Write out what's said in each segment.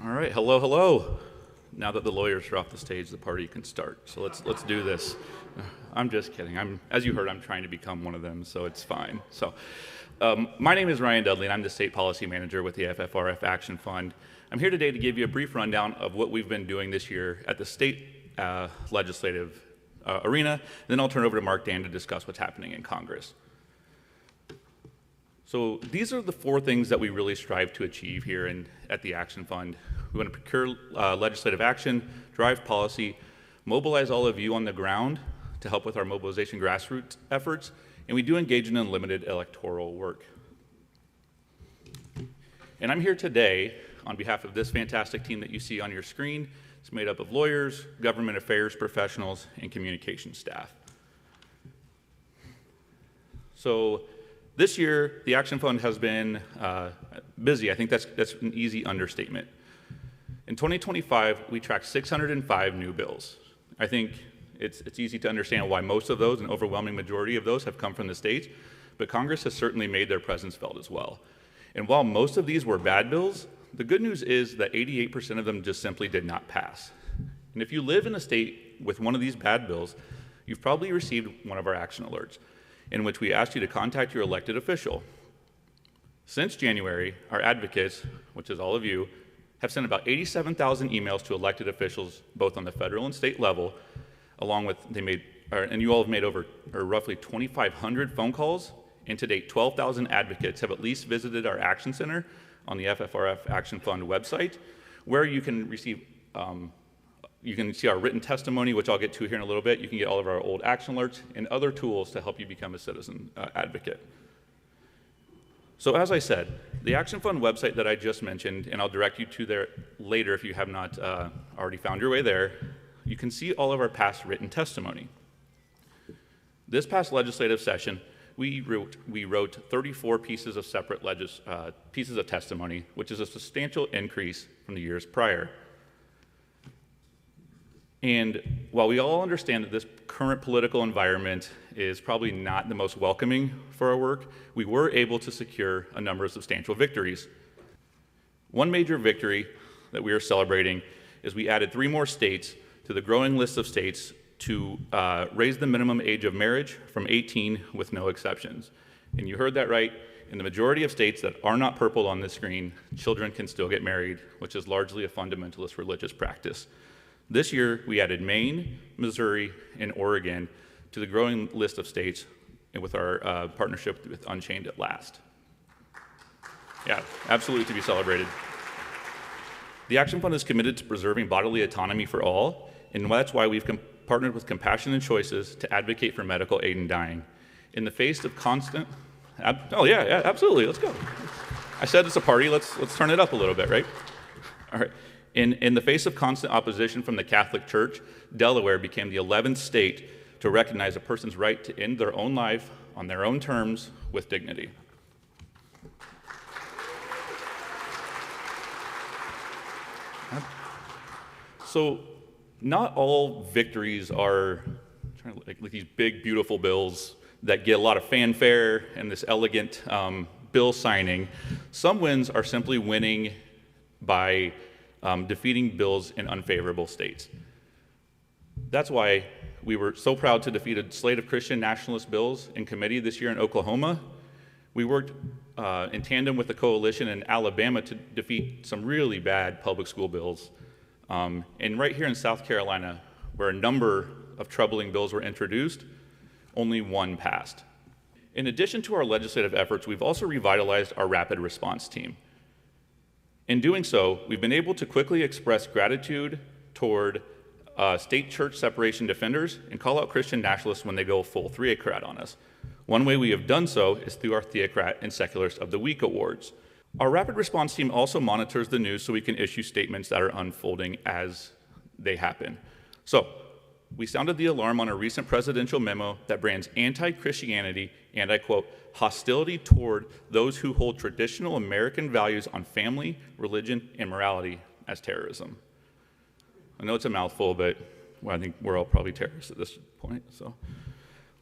All right, hello, hello. Now that the lawyers are off the stage, the party can start. So let's do this. I'm just kidding. As you heard, I'm trying to become one of them, so it's fine. So, my name is Ryan Dudley, and I'm the State Policy Manager with the FFRF Action Fund. I'm here today to give you a brief rundown of what we've been doing this year at the state legislative arena. Then I'll turn over to Mark Dann to discuss what's happening in Congress. So these are the four things that we really strive to achieve here at the Action Fund. We want to procure legislative action, drive policy, mobilize all of you on the ground to help with our mobilization grassroots efforts, and we do engage in unlimited electoral work. And I'm here today on behalf of this fantastic team that you see on your screen. It's made up of lawyers, government affairs professionals, and communication staff. So this year, the Action Fund has been busy. I think that's an easy understatement. In 2025, we tracked 605 new bills. I think it's easy to understand why most of those, an overwhelming majority of those, have come from the states, but Congress has certainly made their presence felt as well. And while most of these were bad bills, the good news is that 88% of them just simply did not pass. And if you live in a state with one of these bad bills, you've probably received one of our action alerts, in which we asked you to contact your elected official. Since January, our advocates, which is all of you, have sent about 87,000 emails to elected officials, both on the federal and state level, along with, and you all have made over roughly 2,500 phone calls, and to date, 12,000 advocates have at least visited our Action Center on the FFRF Action Fund website, where you can receive, you can see our written testimony, which I'll get to here in a little bit. You can get all of our old action alerts and other tools to help you become a citizen advocate. So as I said, the Action Fund website that I just mentioned, and I'll direct you to there later if you have not already found your way there, you can see all of our past written testimony. This past legislative session, we wrote 34 pieces of separate pieces of testimony, which is a substantial increase from the years prior. And while we all understand that this current political environment is probably not the most welcoming for our work, we were able to secure a number of substantial victories. One major victory that we are celebrating is we added 3 more states to the growing list of states to raise the minimum age of marriage from 18 with no exceptions. And you heard that right. In the majority of states that are not purple on this screen, children can still get married, which is largely a fundamentalist religious practice. This year, we added Maine, Missouri, and Oregon to the growing list of states, and with our partnership with Unchained at Last. Yeah, absolutely to be celebrated. The Action Fund is committed to preserving bodily autonomy for all, and that's why we've partnered with Compassion and Choices to advocate for medical aid in dying. In the face of constant, yeah, absolutely, let's go. I said it's a party, let's turn it up a little bit, right? All right. In the face of constant opposition from the Catholic Church, Delaware became the 11th state to recognize a person's right to end their own life on their own terms with dignity. So, not all victories are like these big, beautiful bills that get a lot of fanfare and this elegant bill signing. Some wins are simply winning by defeating bills in unfavorable states. That's why we were so proud to defeat a slate of Christian nationalist bills in committee this year in Oklahoma. We worked in tandem with the coalition in Alabama to defeat some really bad public school bills. And right here in South Carolina, where a number of troubling bills were introduced, only one passed. In addition to our legislative efforts, we've also revitalized our rapid response team. In doing so, we've been able to quickly express gratitude toward state church separation defenders and call out Christian nationalists when they go full theocrat on us. One way we have done so is through our Theocrat and Secularist of the Week awards. Our rapid response team also monitors the news so we can issue statements that are unfolding as they happen. So, we sounded the alarm on a recent presidential memo that brands anti-Christianity and, I quote, hostility toward those who hold traditional American values on family, religion, and morality as terrorism. I know it's a mouthful, but I think we're all probably terrorists at this point. So,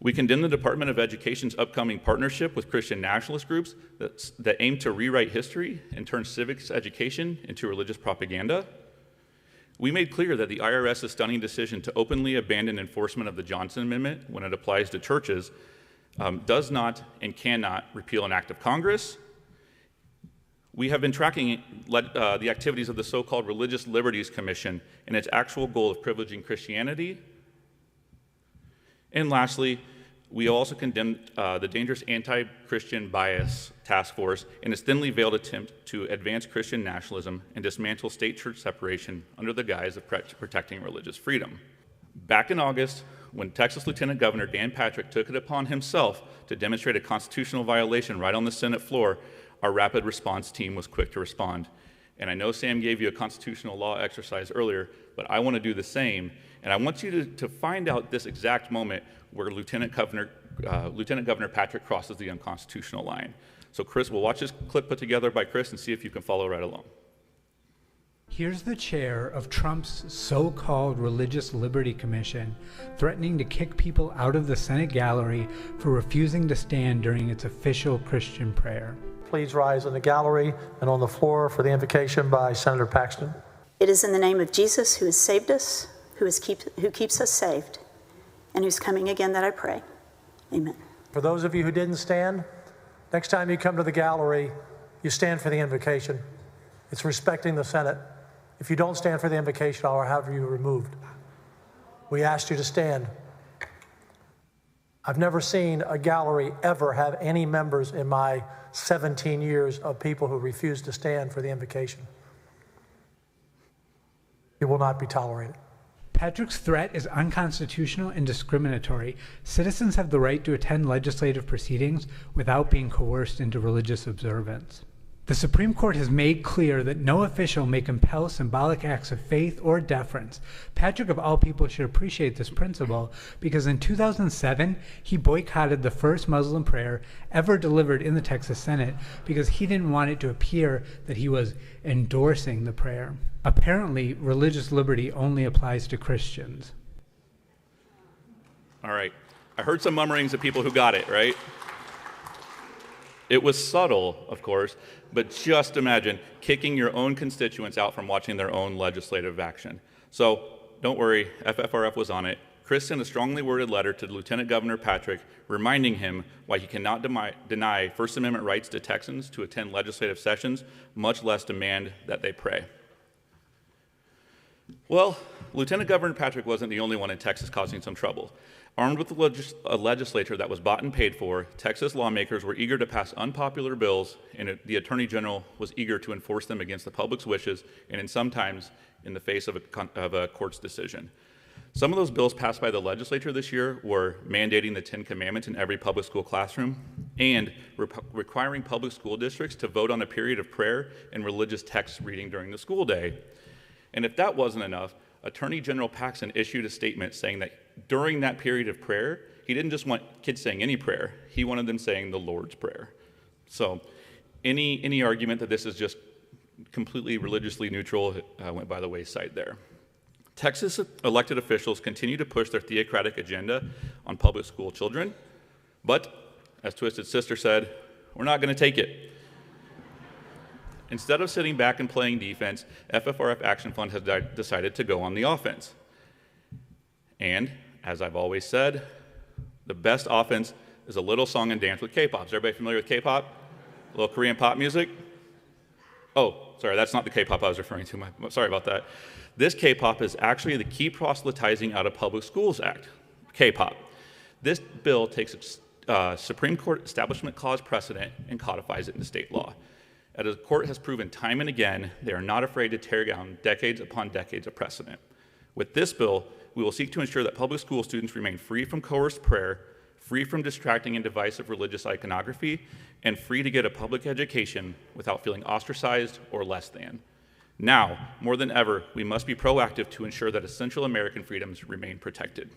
We condemn the Department of Education's upcoming partnership with Christian nationalist groups that aim to rewrite history and turn civics education into religious propaganda. We made clear that the IRS's stunning decision to openly abandon enforcement of the Johnson Amendment when it applies to churches does not and cannot repeal an act of Congress. We have been tracking the activities of the so-called Religious Liberties Commission and its actual goal of privileging Christianity. And lastly, we also condemned the dangerous anti-Christian bias task force and its thinly veiled attempt to advance Christian nationalism and dismantle state-church separation under the guise of protecting religious freedom. Back in August, when Texas Lieutenant Governor Dan Patrick took it upon himself to demonstrate a constitutional violation right on the Senate floor, our rapid response team was quick to respond. And I know Sam gave you a constitutional law exercise earlier, but I want to do the same. And I want you to find out this exact moment where Lieutenant Governor Patrick crosses the unconstitutional line. So Chris, we'll watch this clip put together by Chris and see if you can follow right along. Here's the chair of Trump's so-called Religious Liberty Commission threatening to kick people out of the Senate gallery for refusing to stand during its official Christian prayer. Please rise in the gallery and on the floor for the invocation by Senator Paxton. It is in the name of Jesus, who has saved us, who keeps us saved, and who's coming again, that I pray. Amen. For those of you who didn't stand, next time you come to the gallery, you stand for the invocation. It's respecting the Senate. If you don't stand for the invocation, I'll have you removed. We asked you to stand. I've never seen a gallery ever have any members in my 17 years of people who refuse to stand for the invocation. It will not be tolerated. Patrick's threat is unconstitutional and discriminatory. Citizens have the right to attend legislative proceedings without being coerced into religious observance. The Supreme Court has made clear that no official may compel symbolic acts of faith or deference. Patrick, of all people, should appreciate this principle because in 2007, he boycotted the first Muslim prayer ever delivered in the Texas Senate because he didn't want it to appear that he was endorsing the prayer. Apparently, religious liberty only applies to Christians. All right. I heard some murmurings of people who got it, right? It was subtle, of course, but just imagine kicking your own constituents out from watching their own legislative action. So don't worry, FFRF was on it. Chris sent a strongly worded letter to Lieutenant Governor Patrick reminding him why he cannot deny First Amendment rights to Texans to attend legislative sessions, much less demand that they pray. Well, Lieutenant Governor Patrick wasn't the only one in Texas causing some trouble. Armed with a legislature that was bought and paid for, Texas lawmakers were eager to pass unpopular bills, and the Attorney General was eager to enforce them against the public's wishes and sometimes in the face of a court's decision. Some of those bills passed by the legislature this year were mandating the 10 Commandments in every public school classroom and requiring public school districts to vote on a period of prayer and religious text reading during the school day. And if that wasn't enough, Attorney General Paxton issued a statement saying that during that period of prayer, he didn't just want kids saying any prayer, he wanted them saying the Lord's Prayer. So any argument that this is just completely religiously neutral went by the wayside there. Texas elected officials continue to push their theocratic agenda on public school children, but as Twisted Sister said, we're not going to take it. Instead of sitting back and playing defense, FFRF Action Fund has decided to go on the offense. And, as I've always said, the best offense is a little song and dance with K-pop. Is everybody familiar with K-pop? A little Korean pop music? Oh, sorry, that's not the K-pop I was referring to. Sorry about that. This K-pop is actually the Keep Proselytizing Out of Public Schools Act, K-pop. This bill takes Supreme Court Establishment Clause precedent and codifies it into state law. As the court has proven time and again, they are not afraid to tear down decades upon decades of precedent. With this bill, we will seek to ensure that public school students remain free from coerced prayer, free from distracting and divisive religious iconography, and free to get a public education without feeling ostracized or less than. Now, more than ever, we must be proactive to ensure that essential American freedoms remain protected.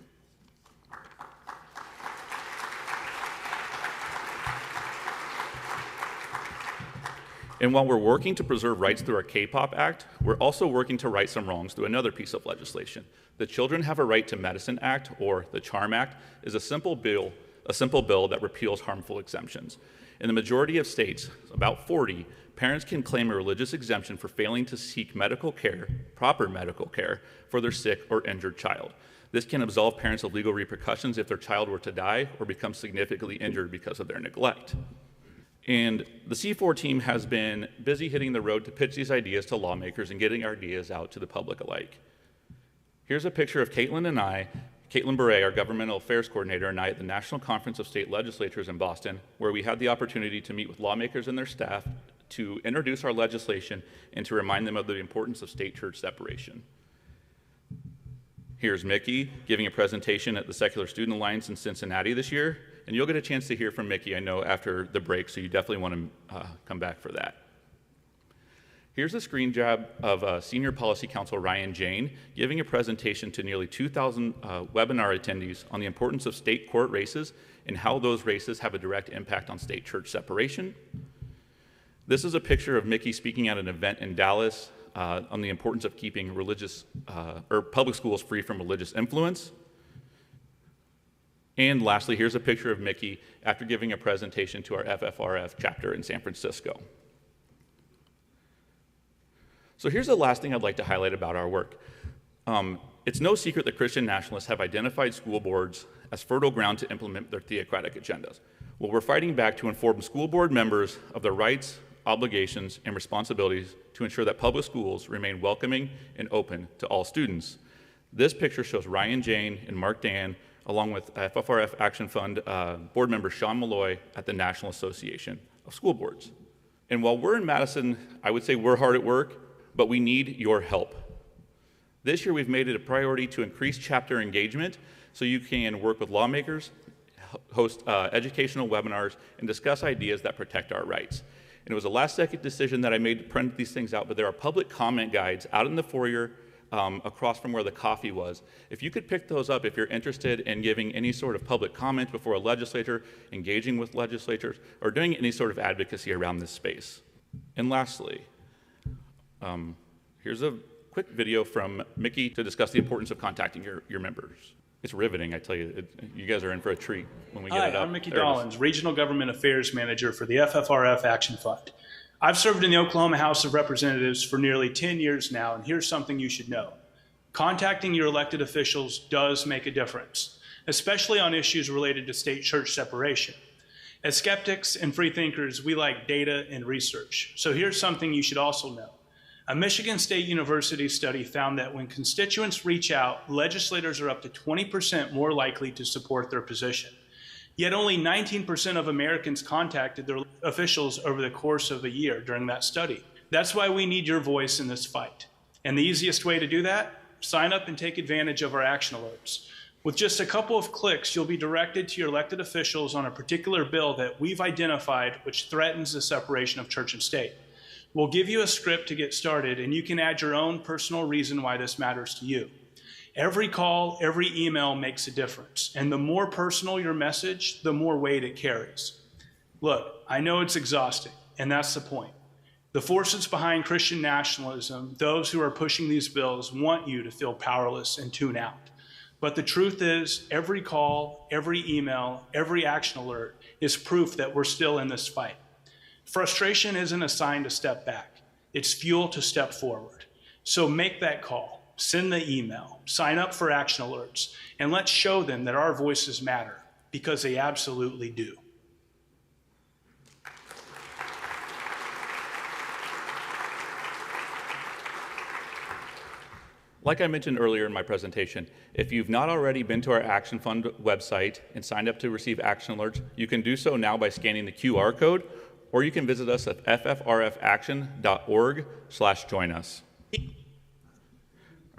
And while we're working to preserve rights through our K-pop Act, we're also working to right some wrongs through another piece of legislation. The Children Have a Right to Medicine Act, or the CHARM Act, is a simple bill that repeals harmful exemptions. In the majority of states, about 40, parents can claim a religious exemption for failing to seek medical care, proper medical care, for their sick or injured child. This can absolve parents of legal repercussions if their child were to die or become significantly injured because of their neglect. And the C4 team has been busy hitting the road to pitch these ideas to lawmakers and getting our ideas out to the public alike. Here's a picture of Caitlin Beret, our governmental affairs coordinator, and I at the National Conference of State Legislatures in Boston, where we had the opportunity to meet with lawmakers and their staff to introduce our legislation and to remind them of the importance of state-church separation. Here's Mickey giving a presentation at the Secular Student Alliance in Cincinnati this year, and you'll get a chance to hear from Mickey, I know, after the break, so you definitely want to come back for that. Here's a screen grab of Senior Policy Counsel Ryan Jane giving a presentation to nearly 2,000 webinar attendees on the importance of state court races and how those races have a direct impact on state-church separation. This is a picture of Mickey speaking at an event in Dallas on the importance of keeping public schools free from religious influence. And lastly, here's a picture of Mickey after giving a presentation to our FFRF chapter in San Francisco. So here's the last thing I'd like to highlight about our work. It's no secret that Christian nationalists have identified school boards as fertile ground to implement their theocratic agendas. Well, we're fighting back to inform school board members of their rights, obligations, and responsibilities to ensure that public schools remain welcoming and open to all students. This picture shows Ryan Jane and Mark Dann, along with FFRF Action Fund board member Sean Malloy at the National Association of School Boards. And while we're in Madison, I would say we're hard at work, but we need your help. This year, we've made it a priority to increase chapter engagement so you can work with lawmakers, host educational webinars, and discuss ideas that protect our rights. And it was a last-second decision that I made to print these things out, but there are public comment guides out in the foyer across from where the coffee was. If you could pick those up if you're interested in giving any sort of public comment before a legislature, engaging with legislators, or doing any sort of advocacy around this space. And lastly, here's a quick video from Mickey to discuss the importance of contacting your members. It's riveting, I tell you. You guys are in for a treat when we get it up. Hi, I'm Mickey Dollins, Regional Government Affairs Manager for the FFRF Action Fund. I've served in the Oklahoma House of Representatives for nearly 10 years now, and here's something you should know. Contacting your elected officials does make a difference, especially on issues related to state-church separation. As skeptics and freethinkers, we like data and research. So here's something you should also know. A Michigan State University study found that when constituents reach out, legislators are up to 20% more likely to support their position. Yet only 19% of Americans contacted their officials over the course of a year during that study. That's why we need your voice in this fight. And the easiest way to do that? Sign up and take advantage of our action alerts. With just a couple of clicks, you'll be directed to your elected officials on a particular bill that we've identified which threatens the separation of church and state. We'll give you a script to get started, and you can add your own personal reason why this matters to you. Every call, every email makes a difference, and the more personal your message, the more weight it carries. Look, I know it's exhausting, and that's the point. The forces behind Christian nationalism, those who are pushing these bills, want you to feel powerless and tune out. But the truth is, every call, every email, every action alert is proof that we're still in this fight. Frustration isn't a sign to step back. It's fuel to step forward. So make that call, send the email, sign up for action alerts, and let's show them that our voices matter, because they absolutely do. Like I mentioned earlier in my presentation, if you've not already been to our Action Fund website and signed up to receive action alerts, you can do so now by scanning the QR code, or you can visit us at ffrfaction.org/join us.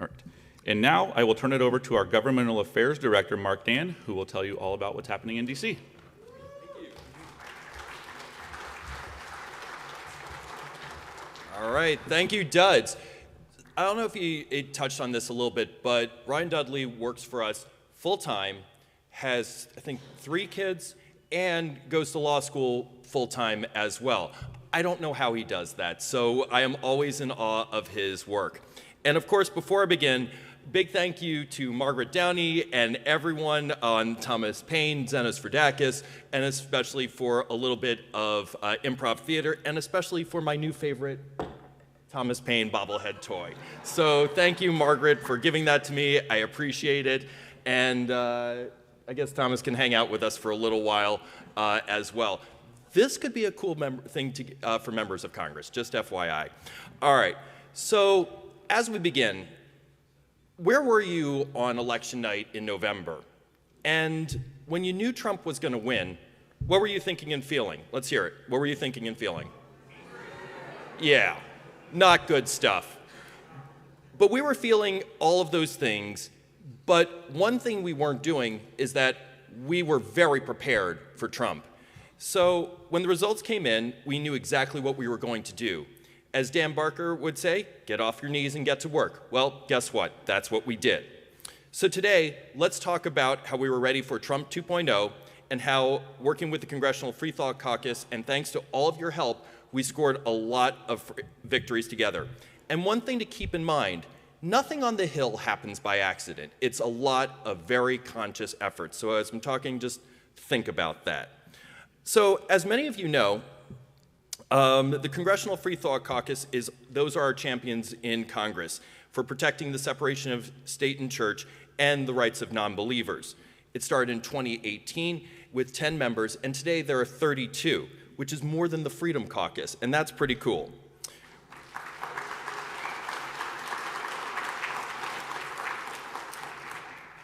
All right. And now I will turn it over to our Governmental Affairs Director, Mark Dann, who will tell you all about what's happening in DC. All right, thank you, Duds. I don't know if he touched on this a little bit, but Ryan Dudley works for us full-time, has, I think, 3 kids, and goes to law school full-time as well. I don't know how he does that, so I am always in awe of his work. And of course, before I begin, big thank you to Margaret Downey and everyone on Thomas Paine, Zenos Fridakis, and especially for a little bit of improv theater, and especially for my new favorite Thomas Paine bobblehead toy. So thank you, Margaret, for giving that to me. I appreciate it. And I guess Thomas can hang out with us for a little while as well. This could be a cool thing for members of Congress, just FYI. All right, so as we begin, where were you on election night in November? And when you knew Trump was going to win, what were you thinking and feeling? Let's hear it. What were you thinking and feeling? Yeah, not good stuff. But we were feeling all of those things, but one thing we weren't doing is that we were very prepared for Trump. So when the results came in, we knew exactly what we were going to do. As Dan Barker would say, get off your knees and get to work. Well, guess what? That's what we did. So today, let's talk about how we were ready for Trump 2.0 and how, working with the Congressional Freethought Caucus, and thanks to all of your help, we scored a lot of victories together. And one thing to keep in mind, nothing on the Hill happens by accident. It's a lot of very conscious effort. So as I'm talking, just think about that. So as many of you know, the Congressional Freethought Caucus those are our champions in Congress for protecting the separation of state and church and the rights of non-believers. It started in 2018 with 10 members, and today there are 32, which is more than the Freedom Caucus, and that's pretty cool.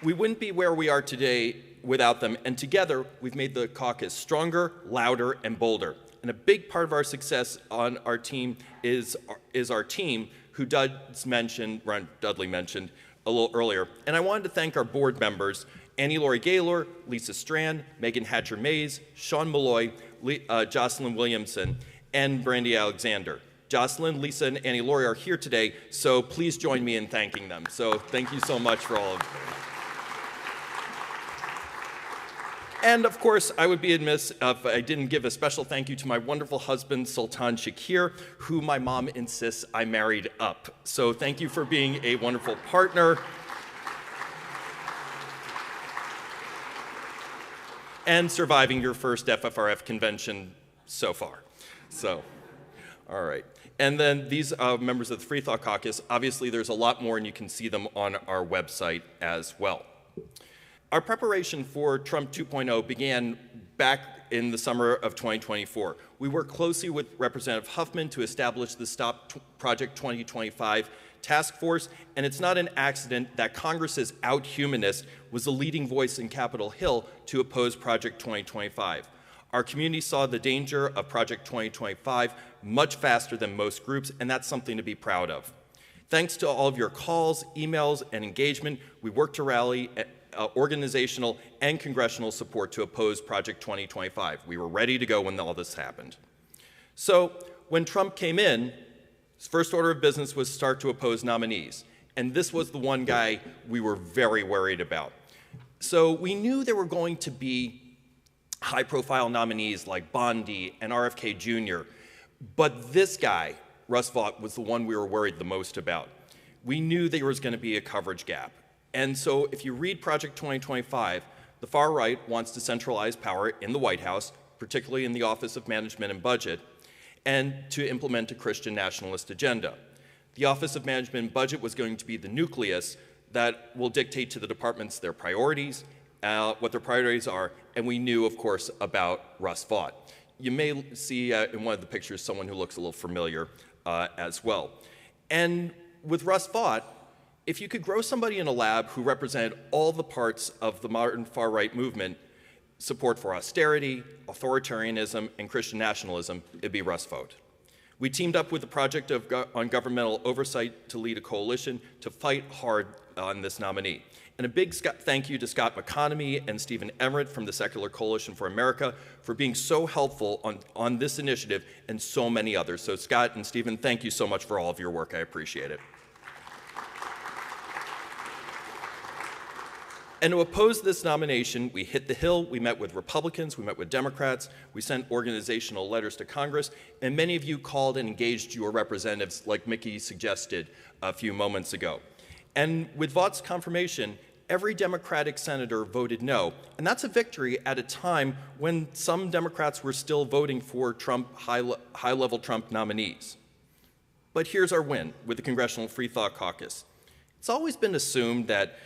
We wouldn't be where we are today without them, and together we've made the caucus stronger, louder, and bolder. And a big part of our success on our team is our team, who Ron Dudley mentioned a little earlier. And I wanted to thank our board members, Annie Laurie Gaylor, Lisa Strand, Megan Hatcher-Mays, Sean Malloy, Jocelyn Williamson, and Brandy Alexander. Jocelyn, Lisa, and Annie Laurie are here today, so please join me in thanking them. So thank you so much for all of them. And of course, I would be amiss if I didn't give a special thank you to my wonderful husband, Sultan Shakir, who my mom insists I married up. So thank you for being a wonderful partner. And surviving your first FFRF convention so far. So, all right. And then these members of the Freethought Caucus, obviously there's a lot more and you can see them on our website as well. Our preparation for Trump 2.0 began back in the summer of 2024. We worked closely with Representative Huffman to establish the Stop Project 2025 task force, and it's not an accident that Congress's out-humanist was the leading voice in Capitol Hill to oppose Project 2025. Our community saw the danger of Project 2025 much faster than most groups, and that's something to be proud of. Thanks to all of your calls, emails, and engagement, we worked to rally organizational and congressional support to oppose Project 2025. We were ready to go when all this happened. So when Trump came in, his first order of business was to start to oppose nominees. And this was the one guy we were very worried about. So we knew there were going to be high-profile nominees like Bondi and RFK Jr., but this guy, Russ Vought, was the one we were worried the most about. We knew there was going to be a coverage gap. And so if you read Project 2025, the far right wants to centralize power in the White House, particularly in the Office of Management and Budget, and to implement a Christian nationalist agenda. The Office of Management and Budget was going to be the nucleus that will dictate to the departments their priorities, what their priorities are, and we knew, of course, about Russ Vought. You may see in one of the pictures someone who looks a little familiar as well. And with Russ Vought, if you could grow somebody in a lab who represented all the parts of the modern far-right movement, support for austerity, authoritarianism, and Christian nationalism, it'd be Russ Vought. We teamed up with the Project on Governmental Oversight to lead a coalition to fight hard on this nominee. And a big thank you to Scott McConomy and Stephen Emmerich from the Secular Coalition for America for being so helpful on this initiative and so many others. So Scott and Stephen, thank you so much for all of your work. I appreciate it. And to oppose this nomination, we hit the Hill, we met with Republicans, we met with Democrats, we sent organizational letters to Congress, and many of you called and engaged your representatives like Mickey suggested a few moments ago. And with Vaught's confirmation, every Democratic senator voted no, and that's a victory at a time when some Democrats were still voting for Trump, high-level Trump nominees. But here's our win with the Congressional Freethought Caucus. It's always been assumed that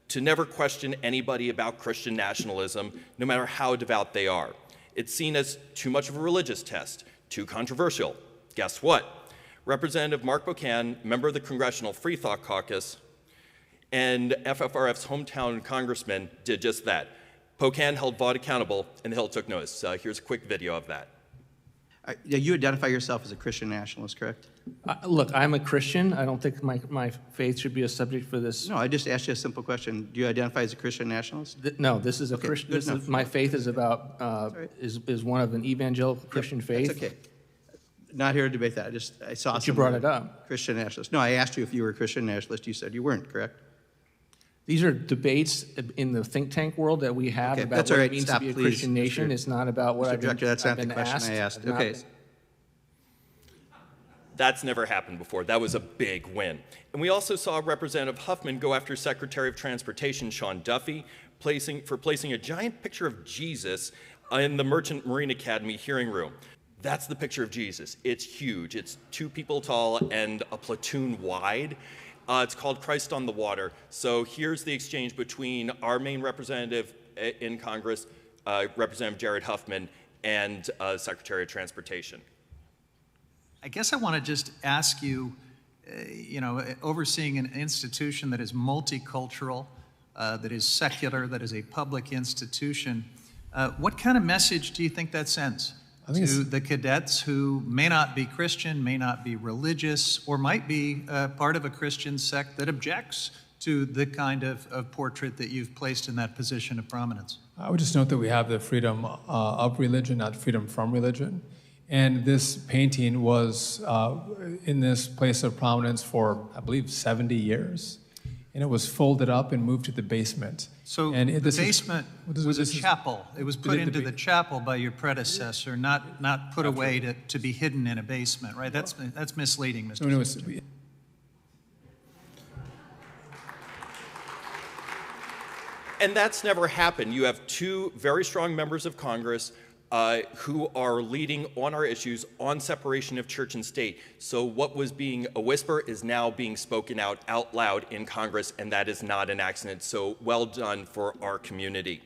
to never question anybody about Christian nationalism, no matter how devout they are. It's seen as too much of a religious test, too controversial. Guess what? Representative Mark Dann, member of the Congressional Freethought Caucus, and FFRF's hometown congressman did just that. Dann held Vaught accountable, and the Hill took notice. Here's a quick video of that. You identify yourself as a Christian nationalist, correct? Look, I'm a Christian. I don't think my faith should be a subject for this. No, I just asked you a simple question. Do you identify as a Christian nationalist? No, this is a Christian. My faith is about is one of an evangelical Christian faith. That's okay. Not here to debate that. I saw. But you brought it up. Christian nationalist. No, I asked you if you were a Christian nationalist. You said you weren't, correct? These are debates in the think tank world that we have about what it means to be a Christian nation. It's not about what I've been asked. That's not the question I asked. Okay. That's never happened before. That was a big win. And we also saw Representative Huffman go after Secretary of Transportation Sean Duffy for placing a giant picture of Jesus in the Merchant Marine Academy hearing room. That's the picture of Jesus. It's huge. It's 2 people tall and a platoon wide. It's called Christ on the Water. So here's the exchange between our main representative in Congress, Representative Jared Huffman, and Secretary of Transportation. I guess I want to just ask you, overseeing an institution that is multicultural, that is secular, that is a public institution, what kind of message do you think that sends to the cadets who may not be Christian, may not be religious, or might be part of a Christian sect that objects to the kind of portrait that you've placed in that position of prominence? I would just note that we have the freedom of religion, not freedom from religion. And this painting was in this place of prominence for, I believe, 70 years. And it was folded up and moved to the basement. So the basement was a chapel. It was put into the chapel by your predecessor, not put away to be hidden in a basement, right? That's misleading, Mr. Secretary. And that's never happened. You have 2 very strong members of Congress who are leading on our issues on separation of church and state. So what was being a whisper is now being spoken out loud in Congress, and that is not an accident. So well done for our community.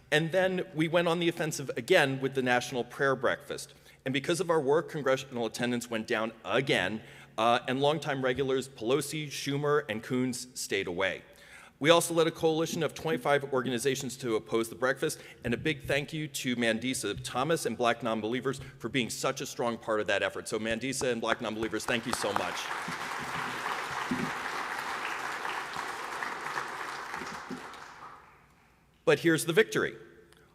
And then we went on the offensive again with the National Prayer Breakfast. And because of our work, congressional attendance went down again, and longtime regulars Pelosi, Schumer, and Coons stayed away. We also led a coalition of 25 organizations to oppose the breakfast, and a big thank you to Mandisa Thomas and Black Nonbelievers for being such a strong part of that effort. So Mandisa and Black Nonbelievers, thank you so much. But here's the victory.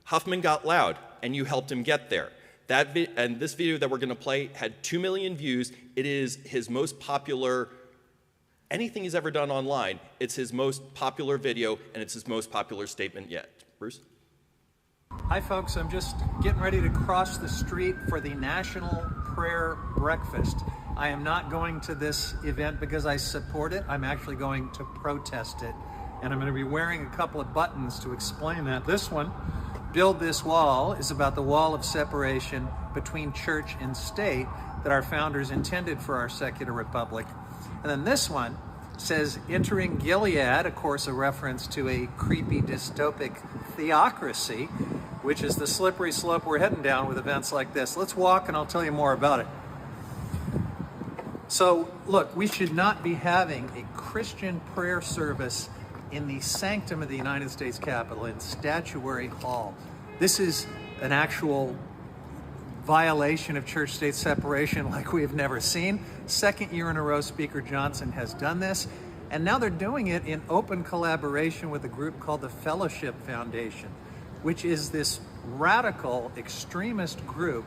Huffman got loud, and you helped him get there. And this video that we're going to play had 2 million views. It is his most popular anything he's ever done online. It's his most popular video, and it's his most popular statement yet. Bruce? Hi, folks. I'm just getting ready to cross the street for the National Prayer Breakfast. I am not going to this event because I support it. I'm actually going to protest it. And I'm going to be wearing a couple of buttons to explain that. This one, Build This Wall, is about the wall of separation between church and state that our founders intended for our secular republic. And then this one says, Entering Gilead, of course a reference to a creepy dystopic theocracy, which is the slippery slope we're heading down with events like this. Let's walk and I'll tell you more about it. So, look, we should not be having a Christian prayer service in the sanctum of the United States Capitol, in Statuary Hall. This is an actual violation of church-state separation like we have never seen. Second year in a row, Speaker Johnson has done this, and now they're doing it in open collaboration with a group called the Fellowship Foundation, which is this radical extremist group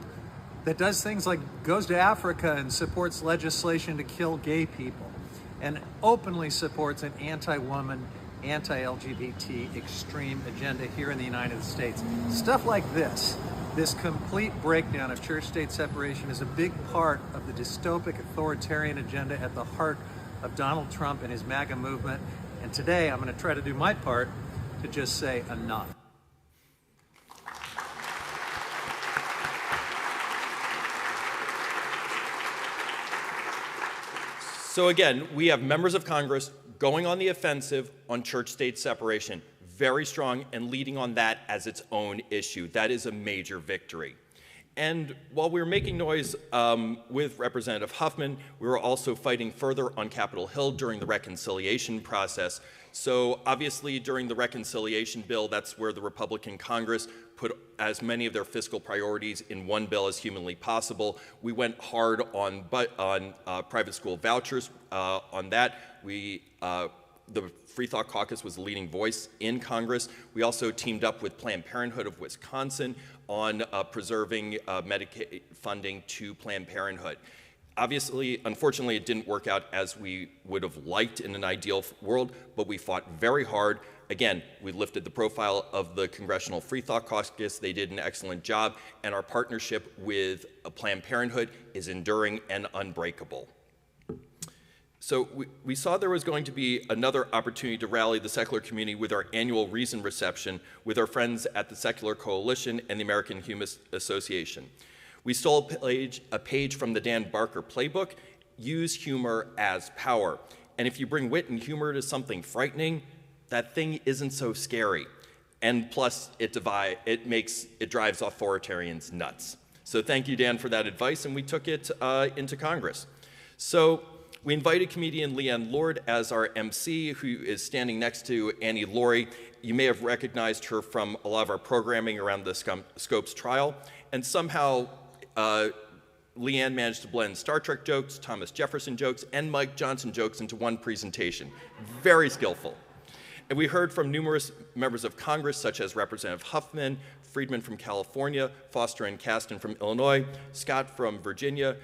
that does things like goes to Africa and supports legislation to kill gay people, and openly supports an anti-woman, anti-LGBT extreme agenda here in the United States. Stuff like this complete breakdown of church-state separation is a big part of the dystopic authoritarian agenda at the heart of Donald Trump and his MAGA movement. And today I'm going to try to do my part to just say enough. So again, we have members of Congress going on the offensive on church-state separation, very strong, and leading on that as its own issue. That is a major victory. And while we were making noise with Representative Huffman, we were also fighting further on Capitol Hill during the reconciliation process. So obviously during the reconciliation bill, that's where the Republican Congress put as many of their fiscal priorities in one bill as humanly possible. We went hard on private school vouchers on that. The Freethought Caucus was the leading voice in Congress. We also teamed up with Planned Parenthood of Wisconsin on preserving Medicaid funding to Planned Parenthood. Obviously, unfortunately, it didn't work out as we would have liked in an ideal world, but we fought very hard. Again, we lifted the profile of the Congressional Freethought Caucus. They did an excellent job, and our partnership with Planned Parenthood is enduring and unbreakable. So we saw there was going to be another opportunity to rally the secular community with our annual Reason reception with our friends at the Secular Coalition and the American Humanist Association. We stole a page from the Dan Barker playbook, use humor as power. And if you bring wit and humor to something frightening, that thing isn't so scary. And plus, it drives authoritarians nuts. So thank you, Dan, for that advice, and we took it into Congress. So we invited comedian Leanne Lord as our MC, who is standing next to Annie Laurie. You may have recognized her from a lot of our programming around the Scopes trial. And somehow, Leanne managed to blend Star Trek jokes, Thomas Jefferson jokes, and Mike Johnson jokes into one presentation. Very skillful. And we heard from numerous members of Congress, such as Representative Huffman, Friedman from California, Foster and Kasten from Illinois, Scott from Virginia,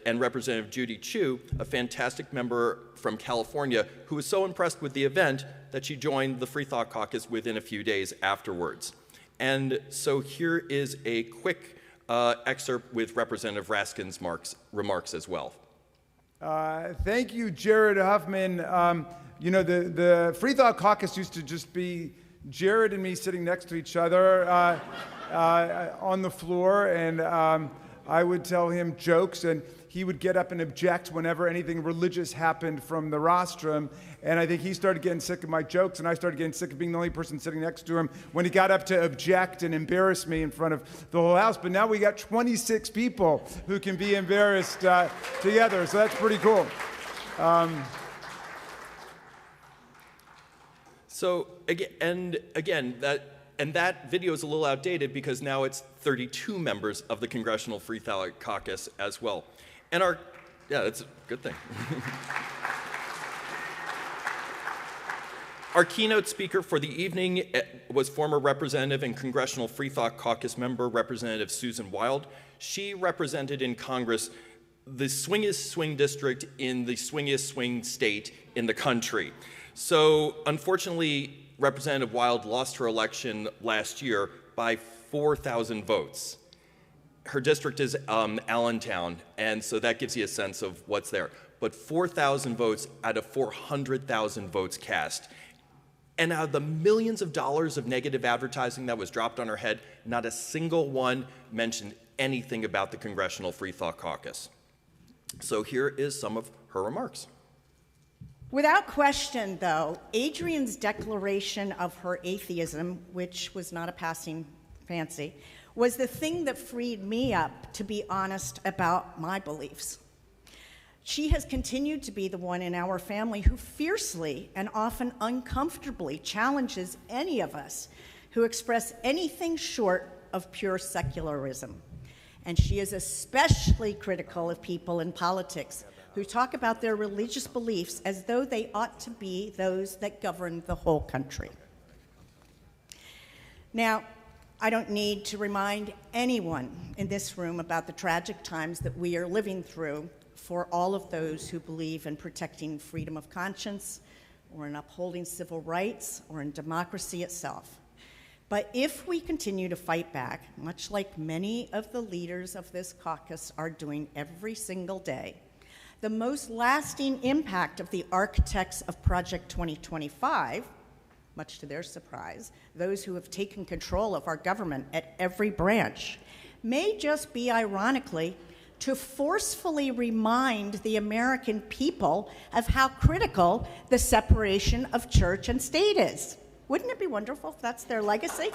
and Representative Judy Chu, a fantastic member from California, who was so impressed with the event that she joined the Freethought Caucus within a few days afterwards. And so here is a quick excerpt with Representative Raskin's remarks as well. Thank you, Jared Huffman. You know, the Freethought Caucus used to just be Jared and me sitting next to each other on the floor, and I would tell him jokes, and he would get up and object whenever anything religious happened from the rostrum. And I think he started getting sick of my jokes, and I started getting sick of being the only person sitting next to him when he got up to object and embarrass me in front of the whole house. But now we got 26 people who can be embarrassed together, so that's pretty cool. So again, that video is a little outdated because now it's 32 members of the Congressional Freethought Caucus as well. And that's a good thing. Our keynote speaker for the evening was former Representative and Congressional Freethought Caucus member, Representative Susan Wild. She represented in Congress the swingiest swing district in the swingiest swing state in the country. So unfortunately, Representative Wild lost her election last year by 4,000 votes. Her district is Allentown, and so that gives you a sense of what's there. But 4,000 votes out of 400,000 votes cast. And out of the millions of dollars of negative advertising that was dropped on her head, not a single one mentioned anything about the Congressional Freethought Caucus. So here is some of her remarks. Without question, though, Adrian's declaration of her atheism, which was not a passing fancy, was the thing that freed me up to be honest about my beliefs. She has continued to be the one in our family who fiercely and often uncomfortably challenges any of us who express anything short of pure secularism. And she is especially critical of people in politics who talk about their religious beliefs as though they ought to be those that govern the whole country. Now, I don't need to remind anyone in this room about the tragic times that we are living through for all of those who believe in protecting freedom of conscience or in upholding civil rights, or in democracy itself. But if we continue to fight back, much like many of the leaders of this caucus are doing every single day, the most lasting impact of the architects of Project 2025, much to their surprise, those who have taken control of our government at every branch, may just be, ironically, to forcefully remind the American people of how critical the separation of church and state is. Wouldn't it be wonderful if that's their legacy?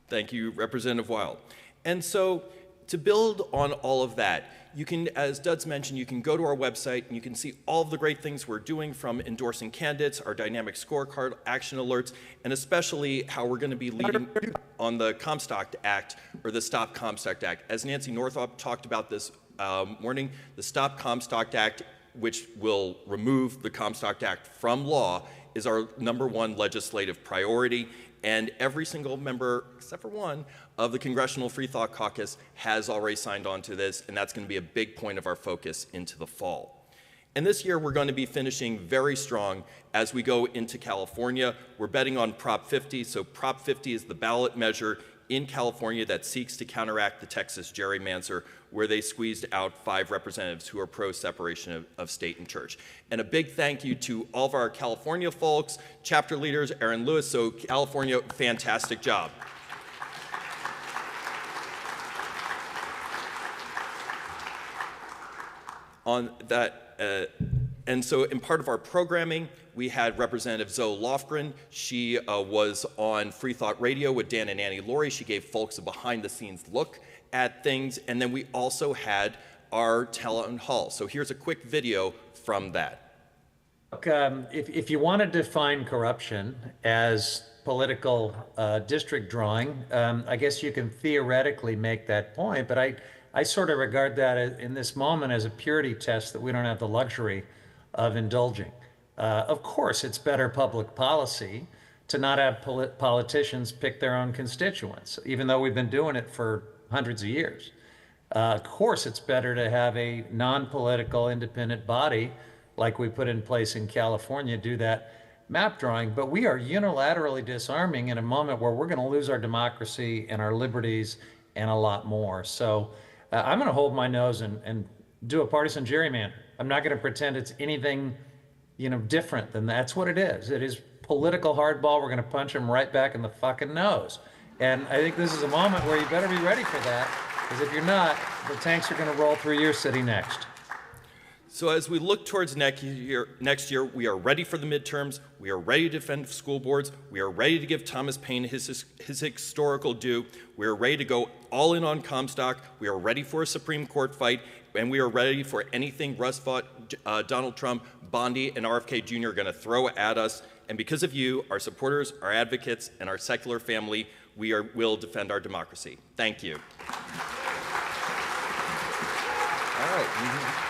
Thank you, Representative Wild. And so, to build on all of that, you can, as Duds mentioned, you can go to our website and you can see all of the great things we're doing, from endorsing candidates, our dynamic scorecard, action alerts, and especially how we're going to be leading on the Comstock Act, or the Stop Comstock Act. As Nancy Northrop talked about this morning, the Stop Comstock Act, which will remove the Comstock Act from law, is our #1 legislative priority. And every single member, except for one, of the Congressional Freethought Caucus has already signed on to this, and that's going to be a big point of our focus into the fall. And this year, we're going to be finishing very strong as we go into California. We're betting on Prop 50. So Prop 50 is the ballot measure in California that seeks to counteract the Texas gerrymander, where they squeezed out 5 representatives who are pro-separation of state and church. And a big thank you to all of our California folks, chapter leaders, Aaron Lewis. So California, fantastic job. On that, and so in part of our programming, we had Representative Zoe Lofgren. She was on Freethought Radio with Dan and Annie Laurie. She gave folks a behind-the-scenes look at things. And then we also had our town hall. So here's a quick video from that. Look, if you want to define corruption as political district drawing, I guess you can theoretically make that point, but I sort of regard that in this moment as a purity test that we don't have the luxury of indulging. Of course, it's better public policy to not have politicians pick their own constituents, even though we've been doing it for hundreds of years. Of course, it's better to have a non-political independent body like we put in place in California do that map drawing, but we are unilaterally disarming in a moment where we're going to lose our democracy and our liberties and a lot more. So I'm going to hold my nose and do a partisan gerrymander. I'm not going to pretend it's anything, different than that's what it is. It is political hardball. We're going to punch them right back in the fucking nose. And I think this is a moment where you better be ready for that, because if you're not, the tanks are going to roll through your city next. So as we look towards next year, we are ready for the midterms. We are ready to defend school boards. We are ready to give Thomas Paine his historical due. We are ready to go all in on Comstock. We are ready for a Supreme Court fight. And we are ready for anything Russ Vought, Donald Trump, Bondi, and RFK Jr. are going to throw at us. And because of you, our supporters, our advocates, and our secular family, we will defend our democracy. Thank you. All right.